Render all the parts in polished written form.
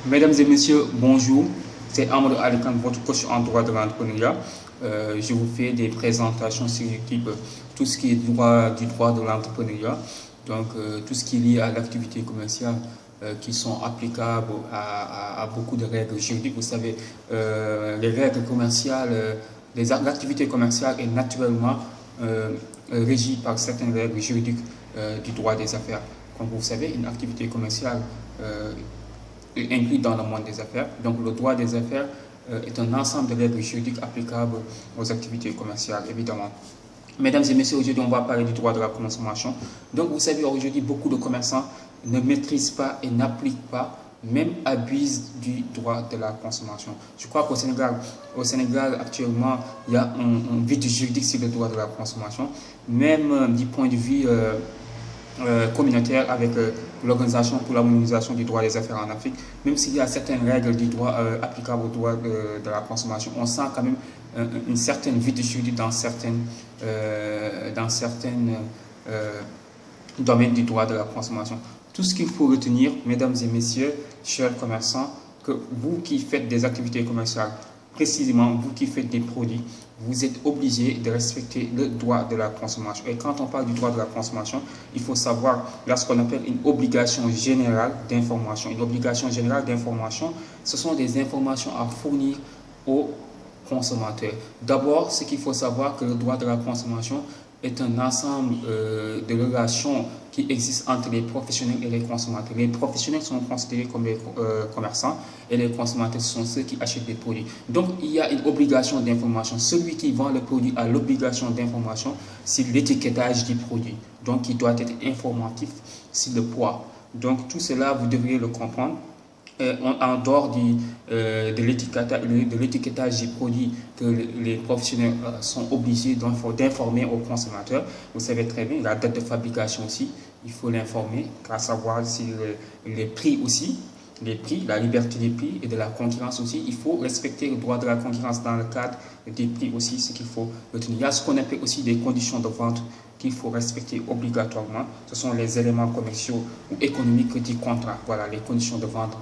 Mesdames et messieurs, bonjour. C'est Amadou Alikan, votre coach en droit de l'entrepreneuriat. Je vous fais des présentations sur YouTube, tout ce qui est du droit de l'entrepreneuriat. Donc, tout ce qui est lié à l'activité commerciale qui sont applicables à beaucoup de règles juridiques. Vous savez, les règles commerciales, l'activité commerciale est naturellement régie par certaines règles juridiques du droit des affaires. Comme vous savez, une activité commerciale inclus dans le monde des affaires. Donc le droit des affaires est un ensemble de règles juridiques applicables aux activités commerciales, évidemment. Mesdames et messieurs, aujourd'hui on va parler du droit de la consommation. Donc vous savez, aujourd'hui beaucoup de commerçants ne maîtrisent pas et n'appliquent pas, même abusent du droit de la consommation. Je crois qu'au Sénégal actuellement, il y a un vide juridique sur le droit de la consommation, même du point de vue communautaire avec l'Organisation pour l'harmonisation du droit des affaires en Afrique. Même s'il y a certaines règles du droit applicables au droit de la consommation, on sent quand même une certaine vide juridique dans certaines domaines du droit de la consommation. Tout ce qu'il faut retenir, mesdames et messieurs, chers commerçants, que vous qui faites des activités commerciales, précisément vous qui faites des produits, vous êtes obligé de respecter le droit de la consommation. Et quand on parle du droit de la consommation, il faut savoir, il y a ce qu'on appelle une obligation générale d'information. Une obligation générale d'information, ce sont des informations à fournir aux consommateurs. D'abord, ce qu'il faut savoir, que le droit de la consommation est un ensemble de relations qui existent entre les professionnels et les consommateurs. Les professionnels sont considérés comme les commerçants et les consommateurs sont ceux qui achètent des produits. Donc, il y a une obligation d'information. Celui qui vend le produit a l'obligation d'information sur l'étiquetage du produit. Donc, il doit être informatif sur le poids. Donc, tout cela, vous devriez le comprendre. En dehors de l'étiquetage du produit que les professionnels sont obligés d'informer aux consommateurs. Vous savez très bien, la date de fabrication aussi, il faut l'informer, à savoir si les prix aussi, les prix, la liberté des prix et de la concurrence aussi. Il faut respecter le droit de la concurrence dans le cadre des prix aussi, ce qu'il faut retenir. Il y a ce qu'on appelle aussi des conditions de vente qu'il faut respecter obligatoirement. Ce sont les éléments commerciaux ou économiques du contrat. Voilà, les conditions de vente.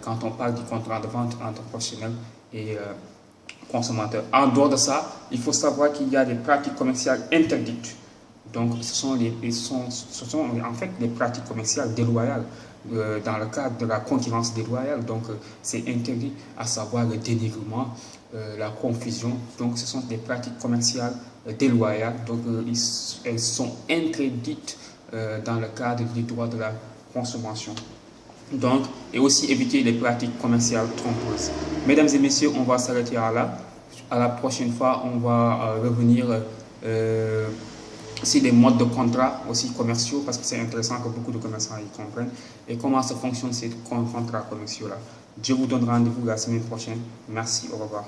Quand on parle du contrat de vente entre professionnels et consommateurs. En dehors de ça, il faut savoir qu'il y a des pratiques commerciales interdites. Donc, ce sont en fait des pratiques commerciales déloyales dans le cadre de la concurrence déloyale. Donc, c'est interdit, à savoir le dénigrement, la confusion. Donc, ce sont des pratiques commerciales déloyales. Donc, elles sont interdites dans le cadre du droit de la consommation. Donc, et aussi éviter les pratiques commerciales trompeuses. Mesdames et messieurs, on va s'arrêter là. À la prochaine fois, on va revenir sur les modes de contrat aussi commerciaux, parce que c'est intéressant que beaucoup de commerçants y comprennent, et comment ça fonctionne ces contrats commerciaux-là. Je vous donne rendez-vous la semaine prochaine. Merci, au revoir.